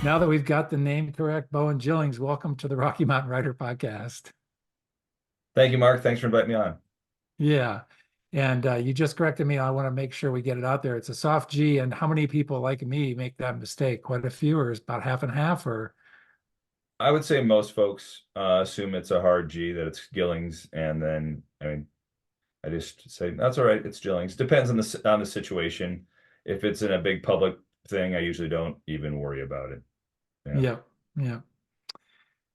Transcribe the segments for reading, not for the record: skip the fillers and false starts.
Now that we've got the name correct, Bowen Gillings, welcome to the Rocky Mountain Writer Podcast. Thank you, Mark. Thanks for inviting me on. Yeah. And you just corrected me. I want to make sure we get it out there. It's a soft G. And how many people like me make that mistake? Quite a few, or is about half and half, or I would say most folks assume it's a hard G, that it's Gillings, and then I just say that's all right. It's Gillings. Depends on the situation. If it's in a big public thing, I usually don't even worry about it. Yeah. yeah, yeah.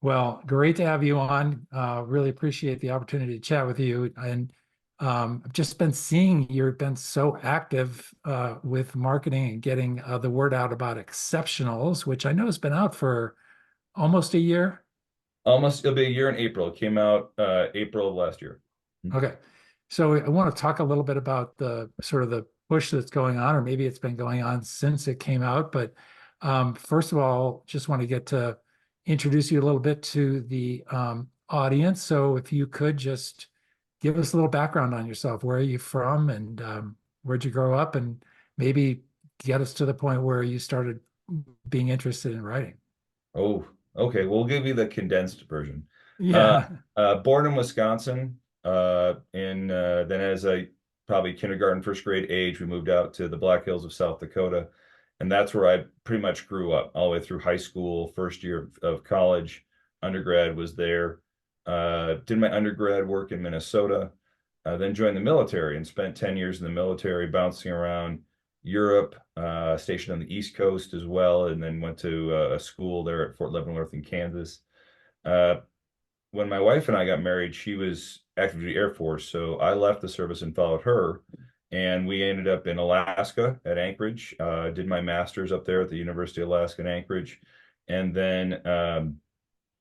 Well, great to have you on. Really appreciate the opportunity to chat with you. And I've just been seeing you've been so active with marketing and getting the word out about exceptionals, which I know has been out for almost a year. Almost it'll be a year in April. It came out April of last year. Okay. So I want to talk a little bit about the sort of the push that's going on, or maybe it's been going on since it came out. But first of all, just want to get to introduce you a little bit to the audience. So if you could just give us a little background on yourself. Where are you from, and where'd you grow up, and maybe get us to the point where you started being interested in writing. Oh, okay. We'll give you the condensed version. Uh, Yeah. Born in Wisconsin, then as a probably kindergarten, first grade age, we moved out to the Black Hills of South Dakota, and that's where I pretty much grew up all the way through high school, first year of college, undergrad was there. Did my undergrad work in Minnesota, then joined the military and spent 10 years in the military, bouncing around Europe, stationed on the East Coast as well, and then went to a school there at Fort Leavenworth in Kansas. Uh, when my wife and I got married, she was active duty Air Force, so I left the service and followed her. And we ended up in Alaska at Anchorage. Did my master's up there at the University of Alaska in Anchorage, and then a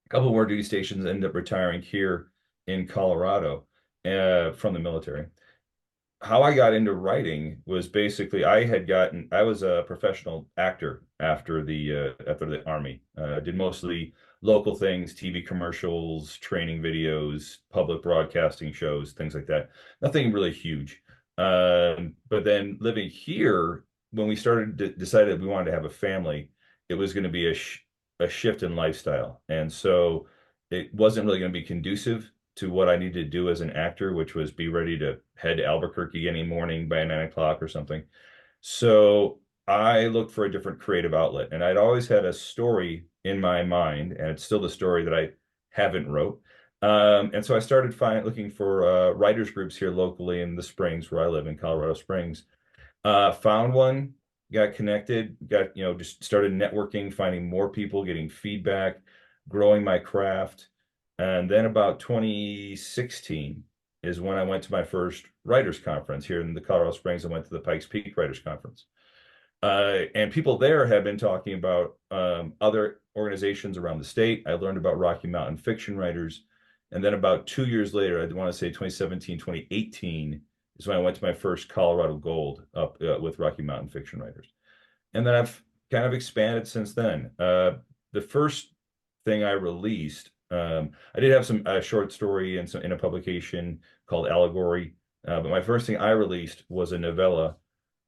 couple more duty stations. Ended up retiring here in Colorado from the military. How I got into writing was basically I was a professional actor after the army. Did mostly local things, TV commercials, training videos, public broadcasting shows, things like that. Nothing really huge. But then living here, when we decided we wanted to have a family, it was going to be a shift in lifestyle, and so it wasn't really going to be conducive to what I needed to do as an actor, which was be ready to head to Albuquerque any morning by 9 o'clock or something. So I looked for a different creative outlet, and I'd always had a story in my mind, and it's still the story that I haven't wrote. And so I started looking for writers groups here locally in the Springs, where I live in Colorado Springs. Found one, got connected, just started networking, finding more people, getting feedback, growing my craft. And then about 2016 is when I went to my first writers conference here in the Colorado Springs. I went to the Pikes Peak Writers Conference. And people there have been talking about other organizations around the state. I learned about Rocky Mountain fiction writers. And then about 2 years later, I want to say 2017, 2018 is when I went to my first Colorado Gold up with Rocky Mountain fiction writers. And then I've kind of expanded since then. The first thing I released, I did have some short story in a publication called Allegory, but my first thing I released was a novella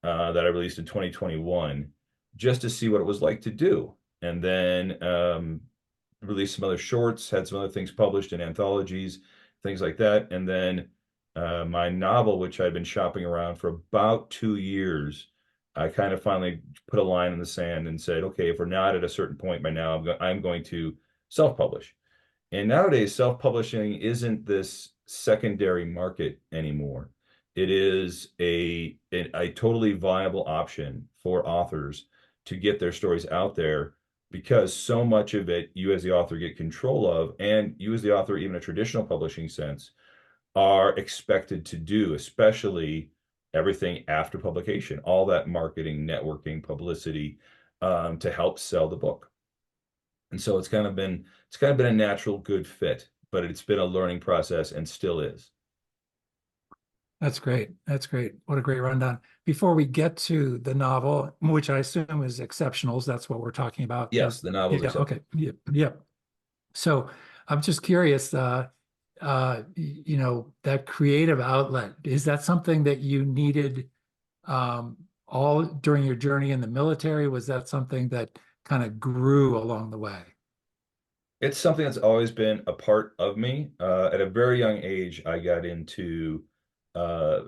that I released in 2021, just to see what it was like to do, and then released some other shorts, had some other things published in anthologies, things like that, and then my novel, which I'd been shopping around for about 2 years. I kind of finally put a line in the sand and said, okay, if we're not at a certain point by now, I'm going to self-publish. And nowadays, self-publishing isn't this secondary market anymore. It is a totally viable option for authors to get their stories out there, because so much of it you as the author get control of, and you as the author, even a traditional publishing sense, are expected to do, especially everything after publication, all that marketing, networking, publicity, to help sell the book. And so it's kind of been a natural good fit, but it's been a learning process and still is. That's great. That's great. What a great rundown. Before we get to the novel, which I assume is exceptionals, that's what we're talking about. Yes, the novel's Yeah, okay. acceptable. Yep, yep. So I'm just curious, that creative outlet, is that something that you needed all during your journey in the military? Was that something that kind of grew along the way? It's something that's always been a part of me. At a very young age, I got into uh,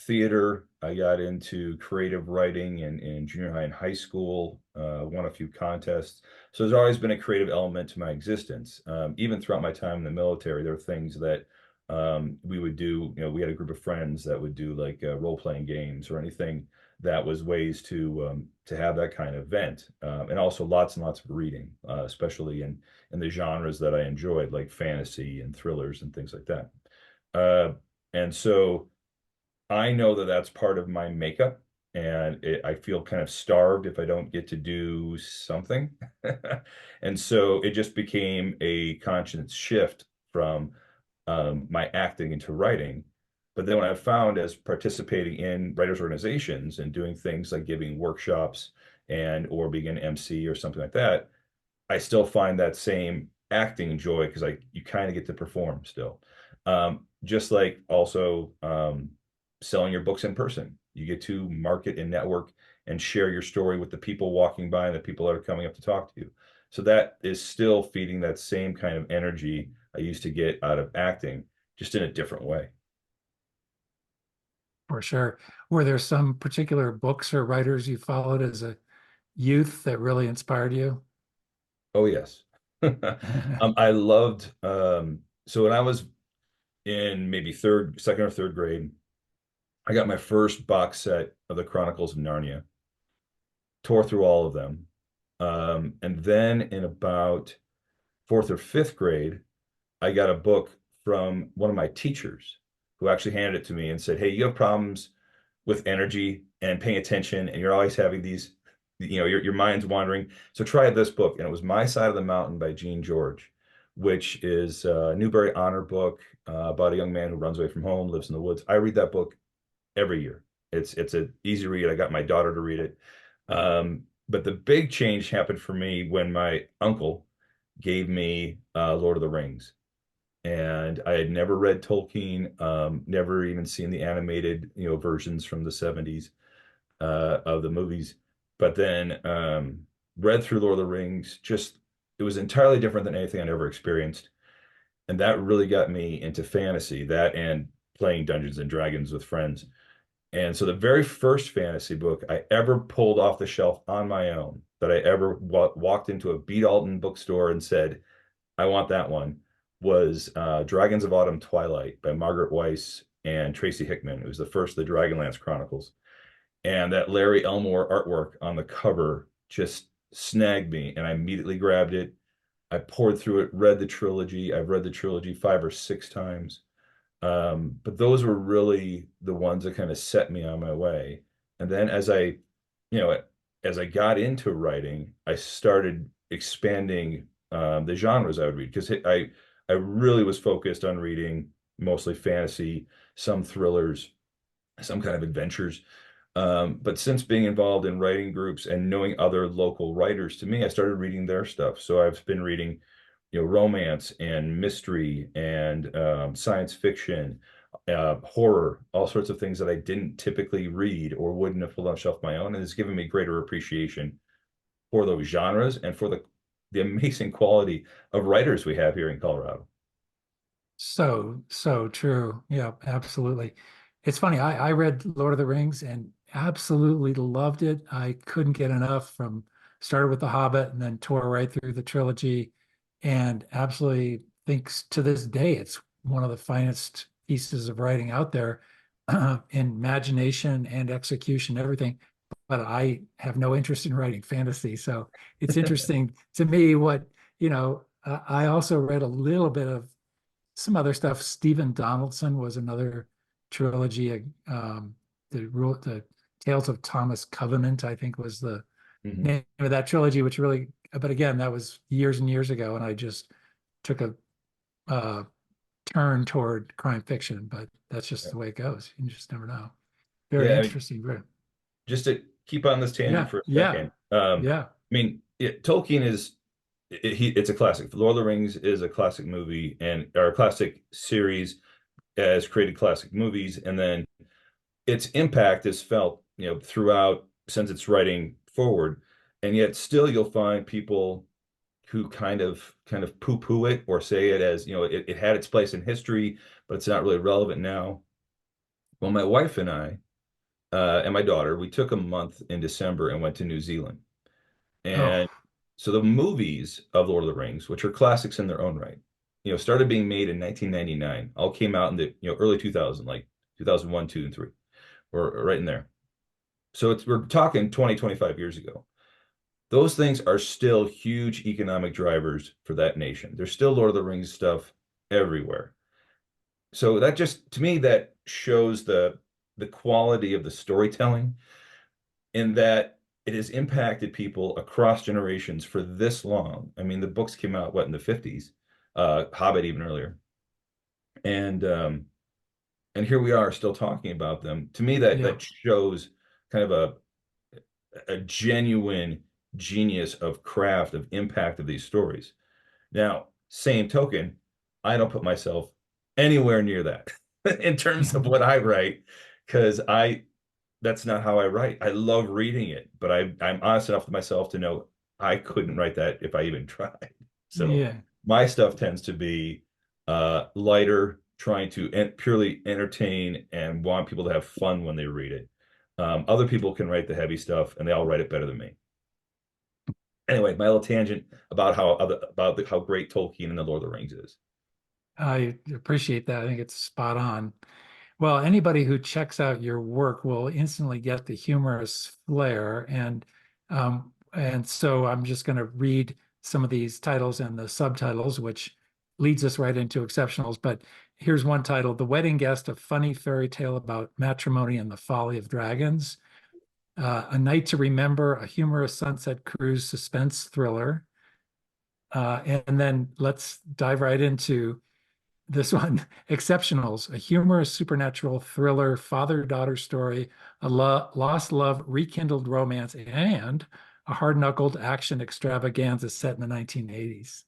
theater. I got into creative writing in junior high and high school, won a few contests. So there's always been a creative element to my existence. Even throughout my time in the military, there were things that we would do. You know, we had a group of friends that would do like role-playing games or anything that was ways to have that kind of vent, and also lots and lots of reading, especially in the genres that I enjoyed, like fantasy and thrillers and things like that. Uh, and so I know that that's part of my makeup, and I feel kind of starved if I don't get to do something. And so it just became a conscious shift from my acting into writing. But then when I found as participating in writers organizations and doing things like giving workshops and or being an MC or something like that, I still find that same acting joy because you kind of get to perform still. Just like also selling your books in person. You get to market and network and share your story with the people walking by and the people that are coming up to talk to you. So that is still feeding that same kind of energy I used to get out of acting, just in a different way. For sure. Were there some particular books or writers you followed as a youth that really inspired you? Oh yes. I loved so when I was in maybe second or third grade, I got my first box set of the Chronicles of Narnia, tore through all of them. And then in about fourth or fifth grade, I got a book from one of my teachers who actually handed it to me and said, "Hey, you have problems with energy and paying attention, and you're always having these, your mind's wandering. So try this book." And it was My Side of the Mountain by Gene George, which is a Newbery Honor book about a young man who runs away from home, lives in the woods. I read that book every year. It's an easy read. I got my daughter to read it. But the big change happened for me when my uncle gave me Lord of the Rings. And I had never read Tolkien, never even seen the animated, versions from the 70s of the movies. But then read through Lord of the Rings, just it was entirely different than anything I'd ever experienced. And that really got me into fantasy, that and playing Dungeons and Dragons with friends. And so the very first fantasy book I ever pulled off the shelf on my own, that I ever walked into a Beat Alton bookstore and said, I want that one, was Dragons of Autumn Twilight by Margaret Weiss and Tracy Hickman. It was the first of the Dragonlance Chronicles. And that Larry Elmore artwork on the cover just snagged me, and I immediately grabbed it. I poured through it, read the trilogy. I've read the trilogy 5 or 6 times. But those were really the ones that kind of set me on my way. And then you know, as I got into writing, I started expanding the genres I would read because I really was focused on reading mostly fantasy, some thrillers, some kind of adventures. But since being involved in writing groups and knowing other local writers, to me, I started reading their stuff. So I've been reading, romance and mystery and science fiction, horror, all sorts of things that I didn't typically read or wouldn't have pulled on a shelf my own. And it's given me greater appreciation for those genres and for the amazing quality of writers we have here in Colorado. So true. Yeah, absolutely. It's funny. I read Lord of the Rings and absolutely loved it. I couldn't get enough from started with The Hobbit and then tore right through the trilogy and absolutely thinks to this day it's one of the finest pieces of writing out there in imagination and execution, everything. But I have no interest in writing fantasy. So it's interesting to me I also read a little bit of some other stuff. Stephen Donaldson was another trilogy. The Tales of Thomas Covenant, I think, was the Mhm. name of that trilogy, which really, but again, that was years and years ago, and I just took a uh, turn toward crime fiction. But that's just the way it goes. You just never know. Very Yeah, I mean, interesting. Very, just to keep on this tangent yeah, for a yeah, second. yeah. Tolkien is it's a classic. Lord of the Rings is a classic movie and or a classic series has created classic movies, and then its impact is felt, throughout since its writing forward. And yet still you'll find people who kind of poo-poo it or say it as, it had its place in history, but it's not really relevant now. Well, my wife and I, and my daughter, we took a month in December and went to New Zealand. Oh, And so the movies of Lord of the Rings, which are classics in their own right, started being made in 1999, all came out in the, early 2000, like 2001, 2, and 3, or right in there. So we're talking 20, 25 years ago. Those things are still huge economic drivers for that nation. There's still Lord of the Rings stuff everywhere. So that just, to me, that shows the quality of the storytelling, in that it has impacted people across generations for this long. I mean, the books came out, what, in the 50s, Hobbit even earlier. And and here we are still talking about them. To me, that yeah. that shows kind of a genuine genius of craft, of impact of these stories. Now, same token, I don't put myself anywhere near that in terms of what I write, because that's not how I write. I love reading it, but I'm honest enough to myself to know I couldn't write that if I even tried. So Yeah. my stuff tends to be lighter, trying to purely entertain and want people to have fun when they read it. Other people can write the heavy stuff, and they all write it better than me. Anyway, my little tangent about how great Tolkien and the Lord of the Rings is. I appreciate that. I think it's spot on. Well, anybody who checks out your work will instantly get the humorous flair, and so I'm just going to read some of these titles and the subtitles, which leads us right into exceptionals. But here's one title: "The Wedding Guest: A Funny Fairy Tale About Matrimony and the Folly of Dragons." "A Night to Remember: A Humorous Sunset Cruise Suspense Thriller." And then let's dive right into this one, Exceptionals, a humorous supernatural thriller, father-daughter story, a lost love, rekindled romance, and a hard-knuckled action extravaganza set in the 1980s.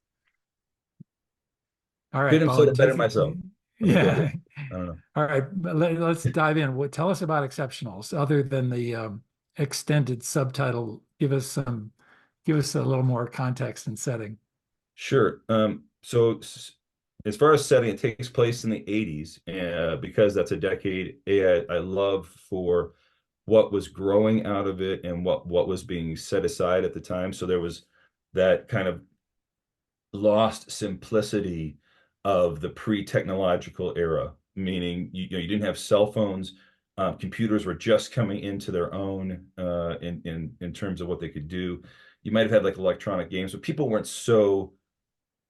All right, Couldn't have said Bowen, it better myself. Let me go with yeah. it. I don't know. All right, let's dive in. Tell us about Exceptionals, other than the extended subtitle. Give us a little more context and setting. Sure. So as far as setting, it takes place in the 80s, because that's a decade I love for what was growing out of it and what was being set aside at the time. So there was that kind of lost simplicity of the pre-technological era, meaning you didn't have cell phones. Computers were just coming into their own in terms of what they could do. You might have had like electronic games, but people weren't so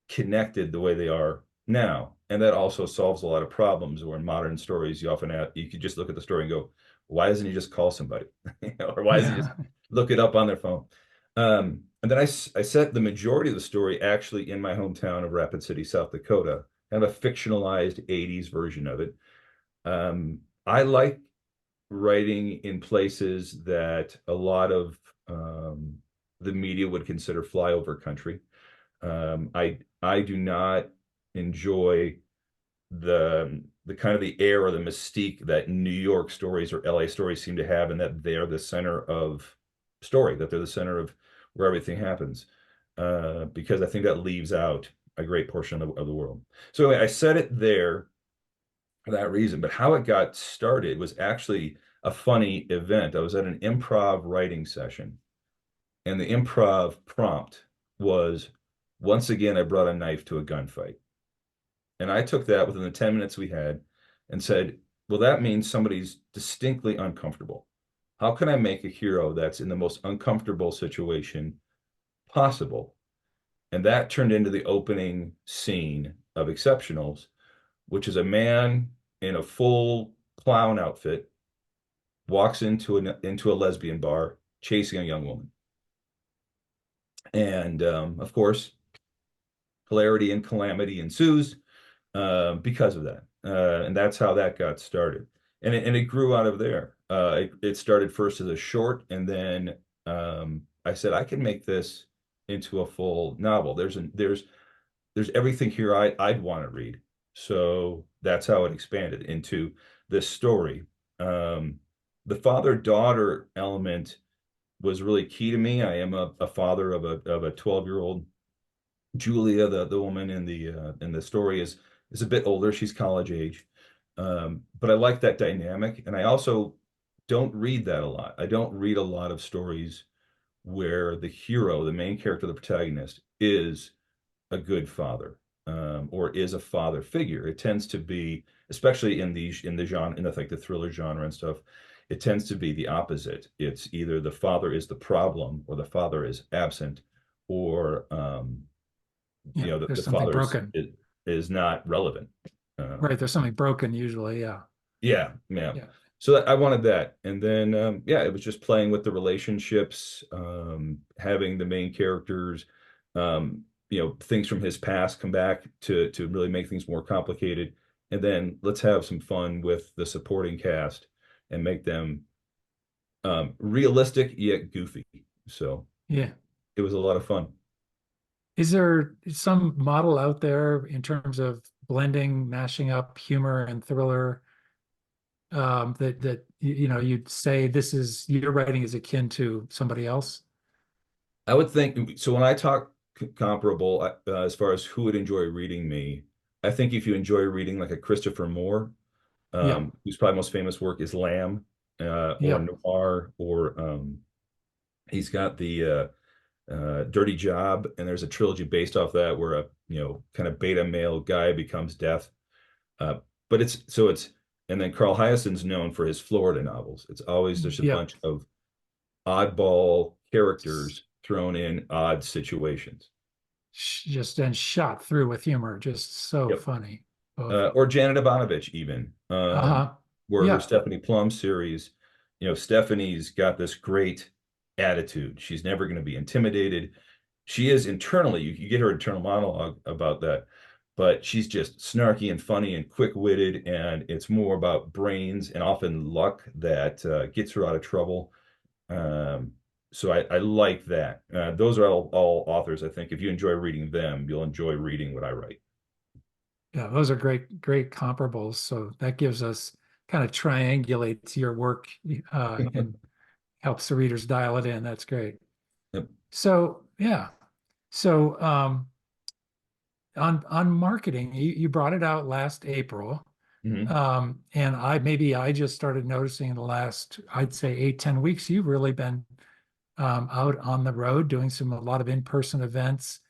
connected the way they are now. And that also solves a lot of problems. Where in modern stories, you often have, you could just look at the story and go, why doesn't he just call somebody? Or why doesn't he just Yeah. look it up on their phone? And then I set the majority of the story actually in my hometown of Rapid City, South Dakota, kind of a fictionalized 80s version of it. I like writing in places that a lot of the media would consider flyover country. I do not enjoy the kind of the air or the mystique that New York stories or LA stories seem to have, and that they're the center of story, that they're the center of where everything happens. Because I think that leaves out a great portion of the world. So anyway, I set it there for that reason. But how it got started was actually a funny event. I was at an improv writing session, and the improv prompt was, once again, I brought a knife to a gunfight. And I took that within the 10 minutes we had and said, well, that means somebody's distinctly uncomfortable. How can I make a hero that's in the most uncomfortable situation possible? And that turned into the opening scene of Exceptionals, which is a man in a full clown outfit walks into a lesbian bar chasing a young woman. And of course, hilarity and calamity ensues because of that. And that's how that got started. And it grew out of there. It started first as a short, and then I said, I can make this into a full novel. There's everything here I'd want to read. So that's how it expanded into this story. The father-daughter element was really key to me. I am a father of a 12-year-old. Julia, the woman in the story is a bit older. She's college age. But I like that dynamic. And I also don't read that a lot. I don't read a lot of stories where the hero, the main character, the protagonist, is a good father, or is a father figure. It tends to be, especially in the genre, in the like the thriller genre and stuff, it tends to be the opposite. It's either the father is the problem, or the father is absent, or Yeah, the there's something father broken. is not relevant. Right, there's something broken usually. Yeah, Yeah, yeah. yeah, So I wanted that, and then yeah, it was just playing with the relationships, having the main characters, things from his past come back to really make things more complicated, and then let's have some fun with the supporting cast and make them realistic yet goofy. So yeah. it was a lot of fun. Is there some model out there in terms of blending, mashing up humor and thriller, that you know you'd say this is your writing is akin to somebody else? I would think so. When I talk comparable, as far as who would enjoy reading me, I think if you enjoy reading like a Christopher Moore, Yeah, whose probably most famous work is Lamb, or yeah. Noir, or he's got the Dirty Job, and there's a trilogy based off that where a kind of beta male guy becomes death. Uh, but it's and then Carl Hyacин's known for his Florida novels. It's always there's a Yeah, bunch of oddball characters thrown in odd situations. just and shot through with humor, just so Yep. funny. Both. Or Janet Ivanovich even, Uh-huh. where her Yeah. Stephanie Plum series, Stephanie's got this great attitude. She's never going to be intimidated. She is internally, you get her internal monologue about that, but she's just snarky and funny and quick-witted, and it's more about brains and often luck that gets her out of trouble. Um, so I like that. Those are all authors. I think if you enjoy reading them, you'll enjoy reading what I write. Yeah, those are great comparables. So that gives us kind of triangulates your work and helps the readers dial it in. That's great. Yep. So yeah. So on marketing, you brought it out last April. Mhm. And I just started noticing in the last, I'd say 8, 10 weeks, you've really been out on the road doing a lot of in-person events.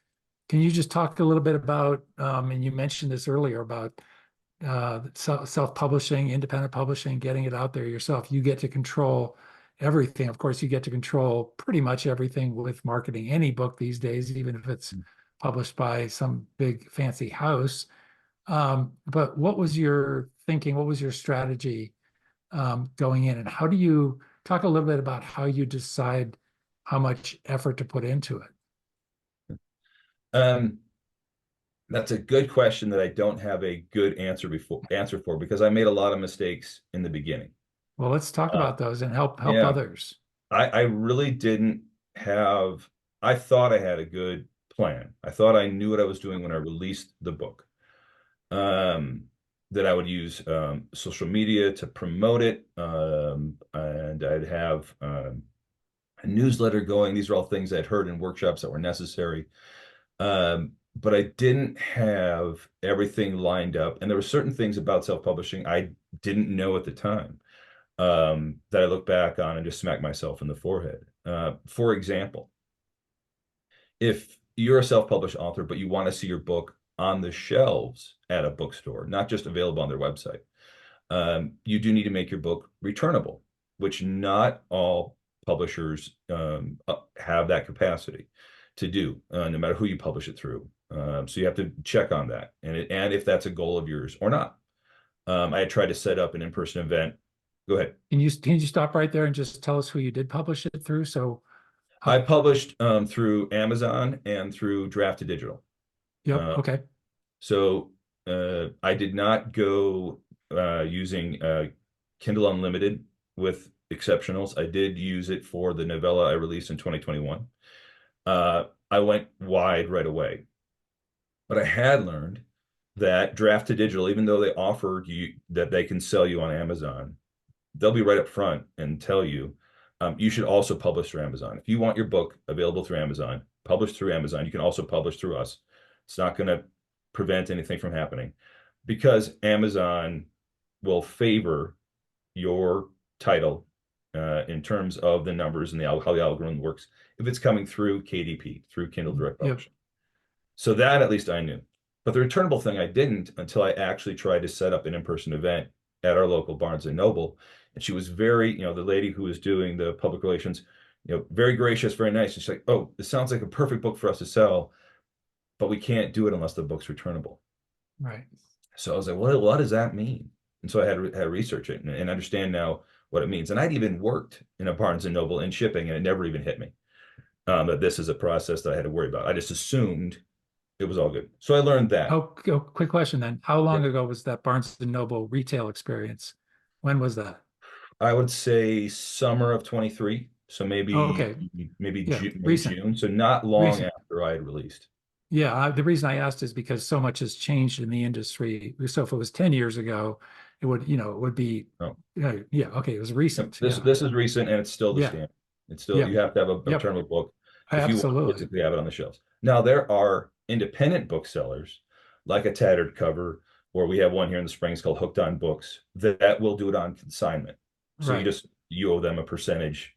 Can you just talk a little bit about, and you mentioned this earlier about self-publishing, independent publishing, getting it out there yourself. You get to control everything. Of course, you get to control pretty much everything with marketing any book these days, even if it's published by some big fancy house. But what was your thinking? What was your strategy going in? And how do you talk a little bit about how you decide how much effort to put into it? Um, that's a good question that I don't have a good answer for, because I made a lot of mistakes in the beginning. Well, let's talk Uh, about those and help yeah, others. I really didn't have. I thought I had a good plan. I thought I knew what I was doing when I released the book. Um, that I would use social media to promote it, and I'd have a newsletter going. These are all things I'd heard in workshops that were necessary. But I didn't have everything lined up. And there were certain things about self-publishing I didn't know at the time, that I look back on and just smack myself in the forehead. For example, if you're a self-published author, but you want to see your book on the shelves at a bookstore, not just available on their website, you do need to make your book returnable, which not all publishers have that capacity to do, no matter who you publish it through. So you have to check on that, and if that's a goal of yours or not. I had tried to set up an in-person event. Go ahead. Can you stop right there and just tell us who you did publish it through? So, I how, published through Amazon and through Drafted Digital. yep, Uh, okay. so I did not go using Kindle Unlimited with exceptionals. I did use it for the novella I released in 2021. I went wide right away. But I had learned that Draft to Digital, even though they offered you that they can sell you on Amazon, they'll be right up front and tell you, You should also publish through Amazon. If you want your book available through Amazon, publish through Amazon. You can also publish through us. It's not going to prevent anything from happening because Amazon will favor your title in terms of the numbers and how the algorithm works if it's coming through KDP, through Kindle Direct Yep. Publishing. So that at least I knew. But the returnable thing I didn't until I actually tried to set up an in-person event at our local Barnes and Noble. And she was very, the lady who was doing the public relations, very gracious, very nice. And she's like, oh, this sounds like a perfect book for us to sell, but we can't do it unless the book's returnable. Right. So I was like, well, what does that mean? And so I had to research it and understand now what it means. And I'd even worked in a Barnes and Noble in shipping, and it never even hit me that this is a process that I had to worry about. I just assumed it was all good. So I learned that. Oh, quick question then. How long Yeah. ago was that Barnes and Noble retail experience? When was that? I would say summer of 23. So Oh, maybe okay. maybe Yeah, June, maybe recent, June. So not long recent. after I had released. Yeah, the reason I asked is because so much has changed in the industry. So if it was 10 years ago, it would, it would be, Oh. yeah, okay, it was recent. This Yeah, this is recent and it's still the yeah, standard. It's still yep, you have to have a yep, returnable book if you want to absolutely. physically have it on the shelves. Now there are independent booksellers like a Tattered Cover, or we have one here in the Springs called Hooked on Books that will do it on consignment. So Right. you owe them a percentage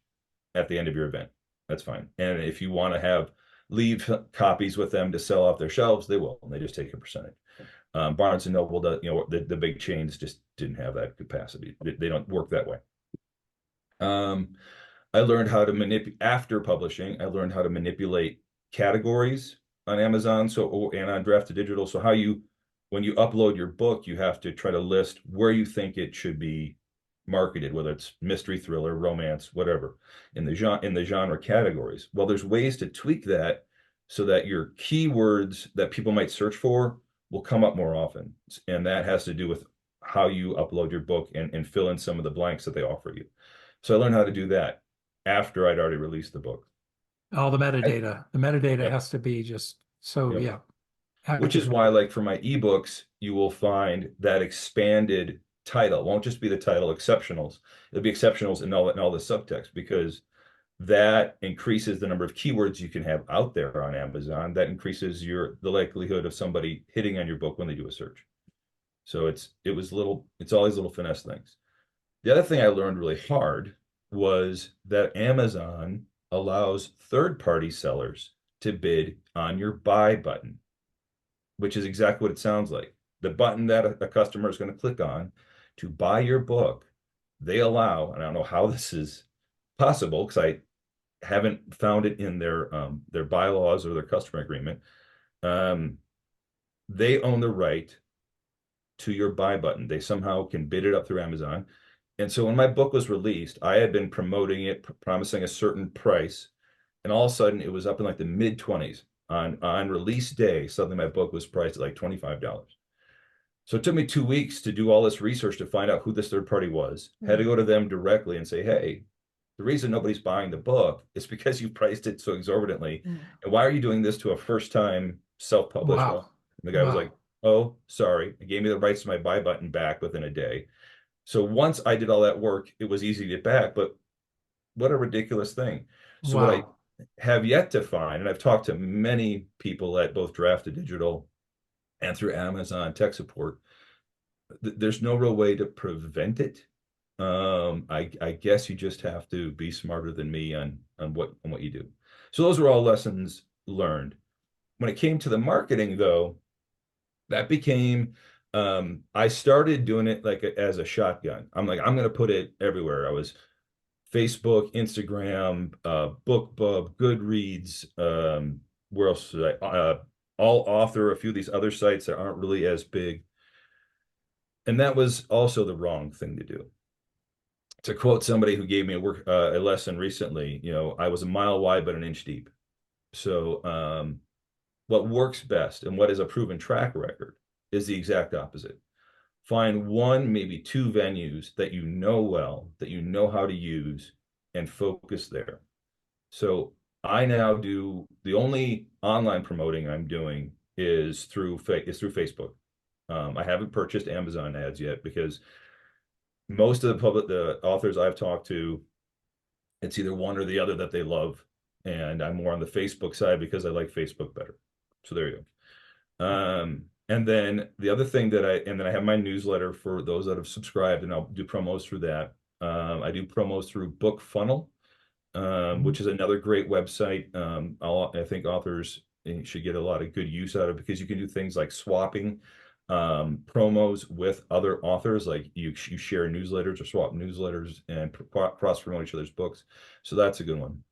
at the end of your event. That's fine. And if you want to leave copies with them to sell off their shelves, they will, and they just take a percentage. Barnes and Noble, the big chains just didn't have that capacity. They don't work that way. I learned how to manipulate after publishing. I learned how to manipulate categories on Amazon, and on Draft to Digital. So when you upload your book, you have to try to list where you think it should be marketed, whether it's mystery, thriller, romance, whatever, in the genre categories. Well, there's ways to tweak that so that your keywords that people might search for will come up more often, and that has to do with how you upload your book and fill in some of the blanks that they offer you. So I learned how to do that after I'd already released the book. All the metadata. The metadata Yep, has to be just so, yep. yeah, Which is accurate. why, like for my ebooks, you will find that expanded title. It won't just be the title exceptionals. It'll be exceptionals and all the subtext, because that increases the number of keywords you can have out there on Amazon. That increases the likelihood of somebody hitting on your book when they do a search. So it's all these little finesse things. The other thing I learned really hard was that Amazon allows third-party sellers to bid on your buy button, which is exactly what it sounds like. The button that a customer is going to click on to buy your book, they allow, and I don't know how this is possible because I haven't found it in their bylaws or their customer agreement. They own the right to your buy button. They somehow can bid it up through Amazon. And so when my book was released, I had been promoting it, promising a certain price, and all of a sudden it was up in like the mid 20s. On release day, suddenly my book was priced at like $25. So it took me 2 weeks to do all this research to find out who this third party was. Had to go to them directly and say, hey, the reason nobody's buying the book is because you priced it so exorbitantly. And why are you doing this to a first time self-published one? Wow. And the guy was like, Wow. oh, sorry. He gave me the rights to my buy button back within a day. So once I did all that work, it was easy to get back. But what a ridiculous thing. So what I Wow. have yet to find, and I've talked to many people at both Draft to Digital and through Amazon tech support, there's no real way to prevent it. I guess you just have to be smarter than me on what you do. So those are all lessons learned. When it came to the marketing, though, that became I started doing it like as a shotgun. I'm like, I'm gonna put it everywhere. I was Facebook, Instagram, BookBub, Goodreads, where else was I? All author, a few of these other sites that aren't really as big. And that was also the wrong thing to do. To quote somebody who gave me a lesson recently, I was a mile wide but an inch deep. So what works best and what is a proven track record is the exact opposite. Find one, maybe two venues that you know well, that you know how to use, and focus there. So I now do the only online promoting I'm doing is through Facebook. I haven't purchased Amazon ads yet because most of the authors I've talked to It's either one or the other that they love. And I'm more on the Facebook side because I like Facebook better. So there you go. And then the other thing and then I have my newsletter for those that have subscribed, and I'll do promos through that. I do promos through Book Funnel, Mhm. which is another great website. I think authors should get a lot of good use out of, because you can do things like swapping promos with other authors, like you share newsletters or swap newsletters and cross promote each other's books. So that's a good one.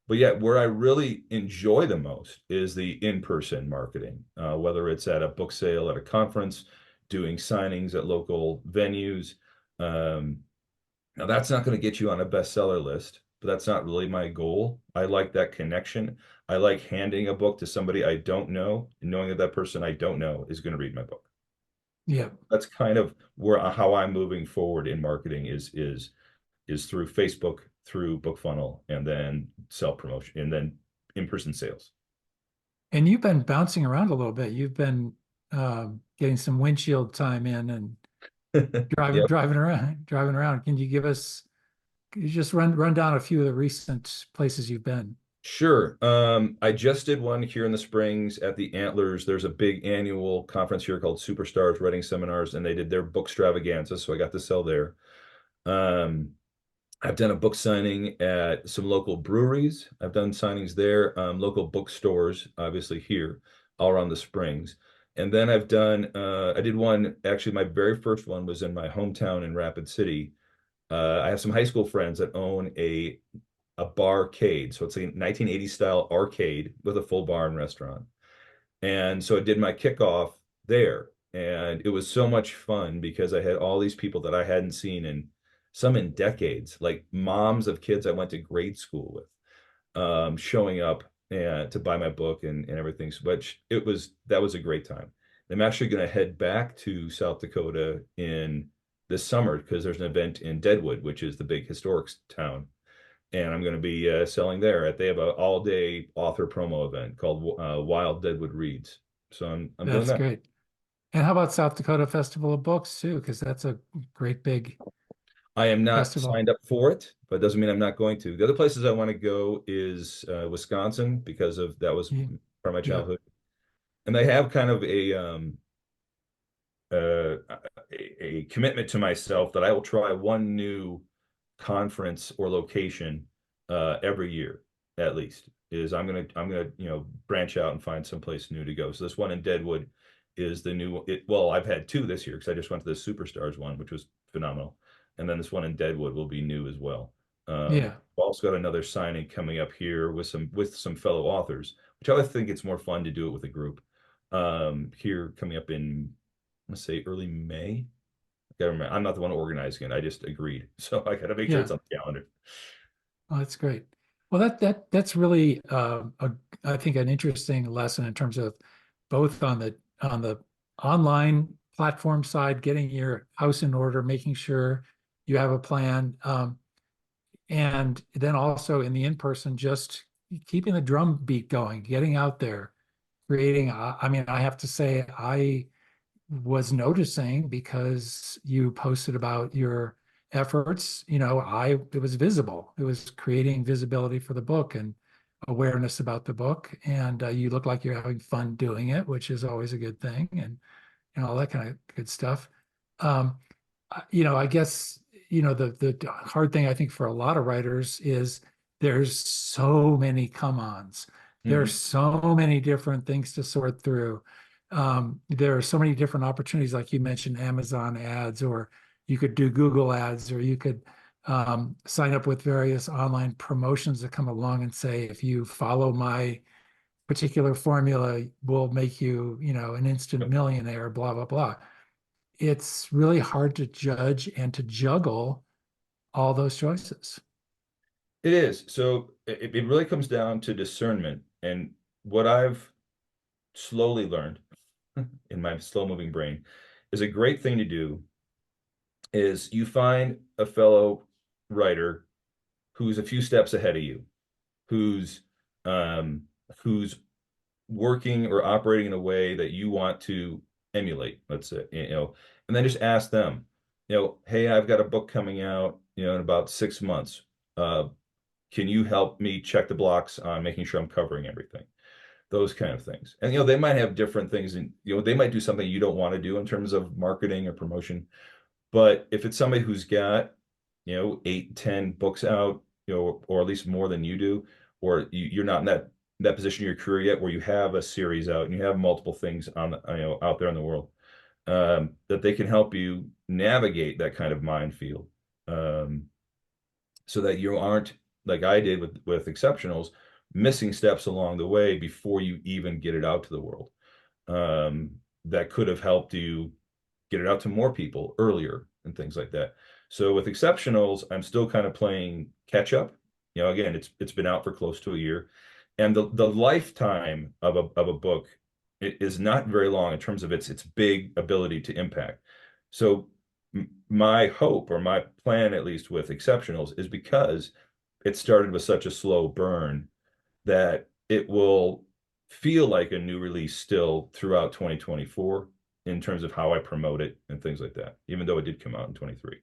But yeah, where I really enjoy the most is the in-person marketing, whether it's at a book sale, at a conference, doing signings at local venues. Um, Now that's not going to get you on a bestseller list, but that's not really my goal. I like that connection. I like handing a book to somebody I don't know and knowing that that person I don't know is going to read my book. Yeah. That's kind of where how I'm moving forward in marketing is through Facebook, through BookFunnel, and then self promotion, and then in-person sales. And you've been bouncing around a little bit. You've been getting some windshield time in and Yep. driving around. Can you just run down a few of the recent places you've been? Sure. I just did one here in the Springs at the Antlers. There's a big annual conference here called Superstars Writing Seminars, and they did their book extravaganza, so I got to sell there. Um, I've done a book signing at some local breweries. I've done signings there, local bookstores, obviously here, all around the Springs. And then I did one, actually, my very first one was in my hometown in Rapid City. I have some high school friends that own a barcade. So it's a 1980s style arcade with a full bar and restaurant. And so I did my kickoff there. And it was so much fun because I had all these people that I hadn't seen in some in decades, like moms of kids I went to grade school with, showing up and to buy my book and everything. So, but that was a great time. I'm actually going to head back to South Dakota in this summer because there's an event in Deadwood, which is the big historic town, and I'm going to be selling there. They have an all-day author promo event called Wild Deadwood Reads. So I'm doing That's that. great. And how about South Dakota Festival of Books too? Because that's a great big I am not festival. signed up for it, but it doesn't mean I'm not going to. The other places I want to go is Wisconsin, because of that was Yeah. part of my Yeah. childhood, and they have kind of uh, a commitment to myself that I will try one new conference or location every year at least. Is I'm gonna branch out and find someplace new to go. So this one in Deadwood is the new it. Well, I've had two this year because I just went to the Superstars one, which was phenomenal, and then this one in Deadwood will be new as well. Yeah. I've also got another signing coming up here with some fellow authors, which I think it's more fun to do it with a group. Here coming up in, let's say, early May. I gotta remember. I'm not the one organizing it. I just agreed. So I gotta make sure it's Yeah. on the calendar. Oh, that's great. Well, that's really I think an interesting lesson in terms of both on the online platform side, getting your house in order, making sure you have a plan, and then also in the in-person, just keeping the drum beat going, getting out there, creating. I mean, I have to say, I was noticing because you posted about your efforts, it was visible. It was creating visibility for the book and awareness about the book. And you look like you're having fun doing it, which is always a good thing, and all that kind of good stuff. Um, I guess, the hard thing I think for a lot of writers is there's so many come-ons. There's Mhm. so many different things to sort through. There are so many different opportunities, like you mentioned, Amazon ads, or you could do Google ads, or you could sign up with various online promotions that come along and say, if you follow my particular formula, we'll make you, an instant Yep. millionaire, blah, blah, blah. It's really hard to judge and to juggle all those choices. It is. So it really comes down to discernment. And what I've slowly learned in my slow moving brain is a great thing to do is you find a fellow writer who's a few steps ahead of you, who's um, who's working or operating in a way that you want to emulate, let's say, and then just ask them, hey, I've got a book coming out, in about 6 months. Can you help me check the blocks on making sure I'm covering everything? Those kind of things. And they might have different things, and they might do something you don't want to do in terms of marketing or promotion. But if it's somebody who's got 8, 10 books out, or at least more than you do, or you're not in that position in your career yet where you have a series out and you have multiple things on out there in the world, that they can help you navigate that kind of minefield, so that you aren't, like I did with exceptionals, missing steps along the way before you even get it out to the world. That could have helped you get it out to more people earlier and things like that. So with exceptionals, I'm still kind of playing catch up. Again, it's been out for close to a year, and the lifetime of a book is not very long in terms of its big ability to impact. So my hope, or my plan at least with exceptionals, is because it started with such a slow burn, that it will feel like a new release still throughout 2024 in terms of how I promote it and things like that, even though it did come out in 23.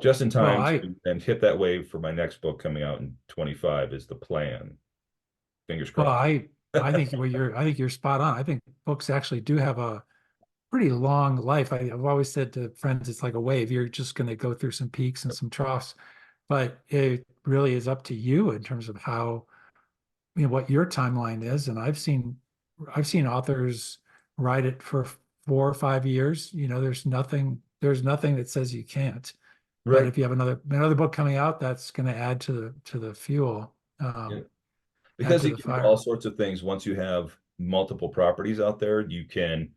Just in Well, time to and hit that wave for my next book coming out in 25 is the plan. Fingers well, crossed. I think I think you're spot on. I think books actually do have a pretty long life. I've always said to friends, it's like a wave. You're just going to go through some peaks and some troughs, but it really is up to you in terms of how, what your timeline is. And I've seen authors write it for 4 or 5 years. There's nothing that says you can't. But Right. if you have another book coming out, that's going to add to the fuel, Yeah. add Because to you the can do all fire. sorts of things once you have multiple properties out there. You can,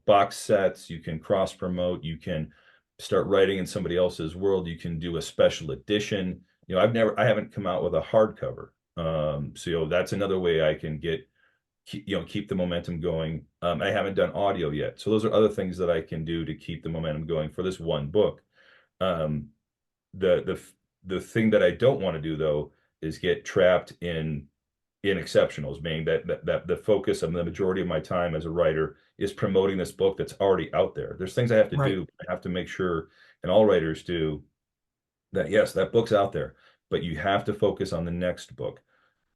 box sets, you can cross promote, you can start writing in somebody else's world, you can do a special edition. I haven't come out with a hardcover. So that's another way I can keep the momentum going. I haven't done audio yet. So those are other things that I can do to keep the momentum going for this one book. Um, the thing that I don't want to do though is get trapped in exceptionals, meaning that the focus of the majority of my time as a writer is promoting this book that's already out there. There's things I have to Right. do. I have to make sure, and all writers do, that yes, that book's out there, but you have to focus on the next book.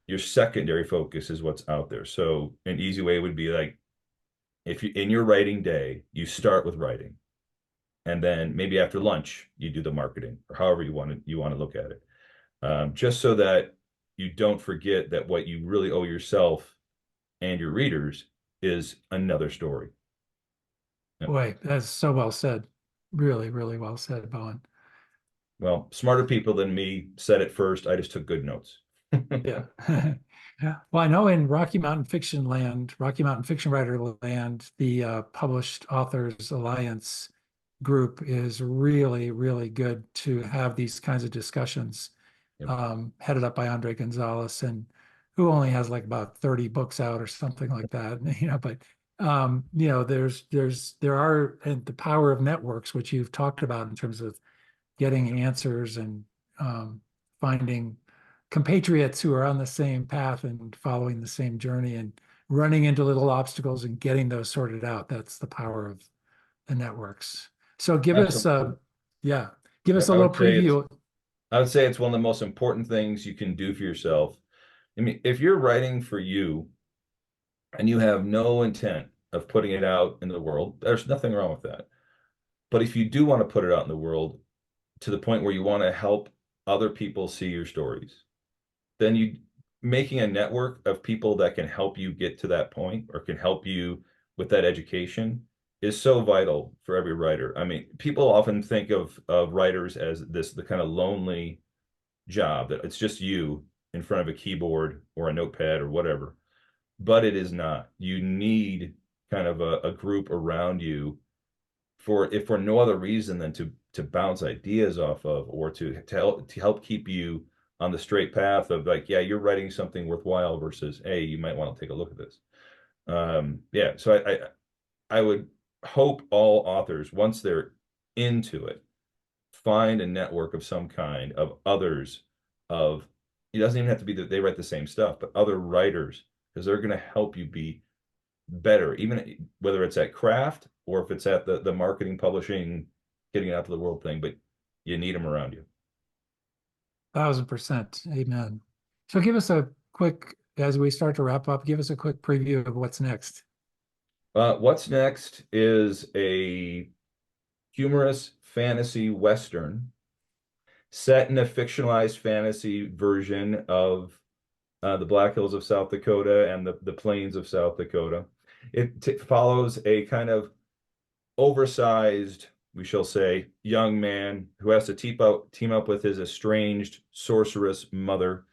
Your secondary focus is what's out there. So an easy way would be like, if you in your writing day, you start with writing, and then maybe after lunch you do the marketing, or however you want to look at it, just so that you don't forget that what you really owe yourself and your readers is another story. Yep. Boy, that's so well said. Really, really well said, Bowen. Well, smarter people than me said it first. I just took good notes. Yeah. Yeah. Well, I know in Rocky Mountain Fiction Land, Rocky Mountain Fiction Writer Land, the Published Authors Alliance group is really, really good to have these kinds of discussions, Yep. headed up by Andre Gonzalez, and who only has like about 30 books out or something like that. But there are, and the power of networks, which you've talked about in terms of getting answers and finding compatriots who are on the same path and following the same journey and running into little obstacles and getting those sorted out. That's the power of the networks. So Absolutely. yeah, give Yeah, us a little preview. I would say it's one of the most important things you can do for yourself. I mean, if you're writing for you and you have no intent of putting it out in the world, there's nothing wrong with that. But if you do want to put it out in the world to the point where you want to help other people see your stories, then you making a network of people that can help you get to that point, or can help you with that education, is so vital for every writer. I mean, people often think of writers as the kind of lonely job, that it's just you in front of a keyboard or a notepad or whatever. But it is not. You need kind of a group around you, if for no other reason than to bounce ideas off of, or to help keep you on the straight path of, like, yeah, you're writing something worthwhile, versus, hey, you might want to take a look at this. Yeah, so I would hope all authors, once they're into it, find a network of some kind of others. Of It doesn't even have to be that they write the same stuff, but other writers, because they're going to help you be better, even whether it's at craft or if it's at the marketing, publishing, getting it out to the world thing. But you need them around you. 1000%. Amen. So give us a quick, as we start to wrap up, give us a quick preview of what's next. What's next is a humorous fantasy Western set in a fictionalized fantasy version of the Black Hills of South Dakota and the plains of South Dakota. It follows a kind of oversized, we shall say, young man who has to team up with his estranged sorceress mother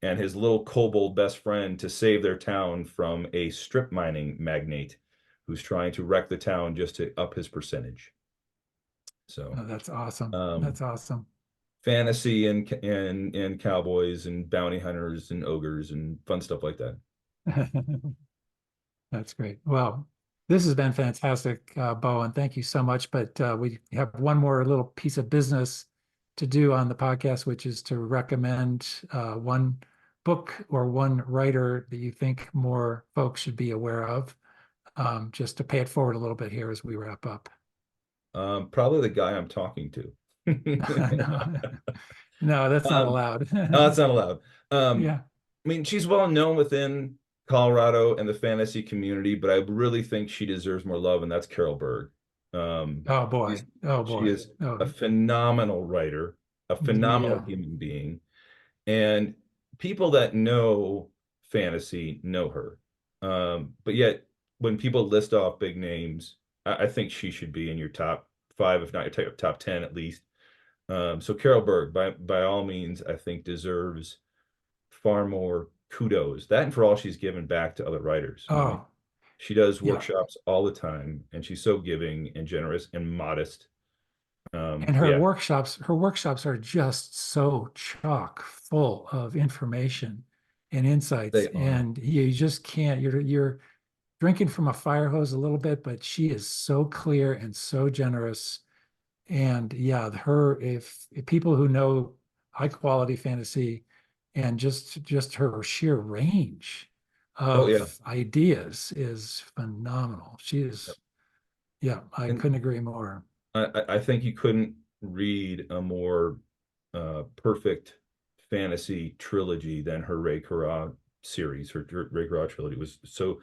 and his little kobold best friend to save their town from a strip mining magnate who's trying to wreck the town just to up his percentage. So, Oh, that's awesome. um, That's awesome. fantasy and cowboys and bounty hunters and ogres and fun stuff like that. That's great. Well, this has been fantastic, Bowen. Thank you so much. But we have one more little piece of business to do on the podcast, which is to recommend one book or one writer that you think more folks should be aware of, just to pay it forward a little bit here as we wrap up. Probably the guy I'm talking to. No, no, that's not Um, allowed. no, that's not allowed. Um, Yeah. I mean, she's well known within Colorado and the fantasy community, but I really think she deserves more love, and that's Carol Berg. Oh boy. Oh She boy. is a Oh phenomenal writer, a phenomenal yeah. human being, and people that know fantasy know her. But yet, when people list off big names, I think she should be in your top five, if not your top 10 at least. So Carol Berg, by all means, I think deserves far more kudos. That and for all she's given back to other writers. I mean, Oh she does yeah. workshops all the time, and she's so giving and generous and modest. And Yeah, her workshops are just so chock full of information and insights. they are. And you just can't, you're drinking from a fire hose a little bit, but she is so clear and so generous. And yeah, if people who know high quality fantasy and just her sheer range Oh yeah, of ideas is phenomenal. She is, yeah, I and couldn't agree more. I think you couldn't read a more perfect fantasy trilogy than her Ray Kara series. Her Ray Kara trilogy was so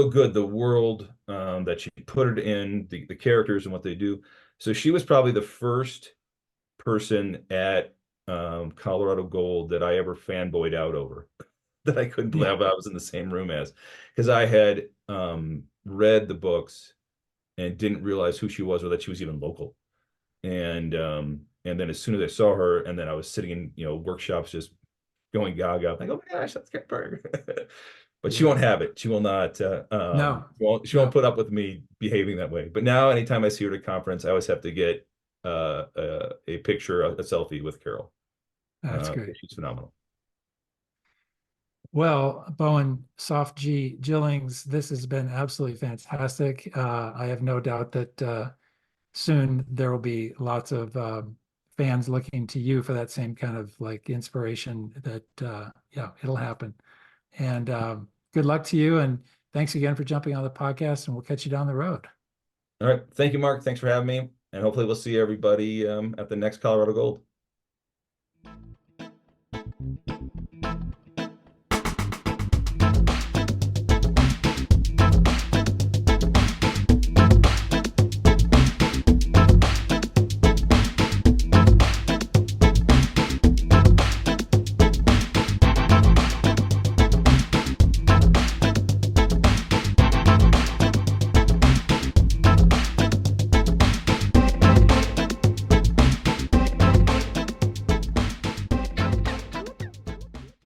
good. The world that she put it in, the characters and what they do. So she was probably the first person at Colorado Gold that I ever fanboyed out over. That I couldn't Yeah. believe I was in the same room as, because I had read the books and didn't realize who she was or that she was even local. And then as soon as I saw her, and then I was sitting in workshops just going gaga, like, oh my gosh, that's Kurt Berg. But she won't Yeah. have it. She will not. No, She won't no, put up with me behaving that way. But now, anytime I see her at a conference, I always have to get a picture, a selfie with Carol. that's great. She's phenomenal. Well, Bowen, Soft G Gillings, this has been absolutely fantastic. I have no doubt that soon there will be lots of fans looking to you for that same kind of like inspiration that, yeah, it'll happen. And good luck to you. And thanks again for jumping on the podcast, and we'll catch you down the road. All right. Thank you, Mark. Thanks for having me. And hopefully we'll see everybody at the next Colorado Gold.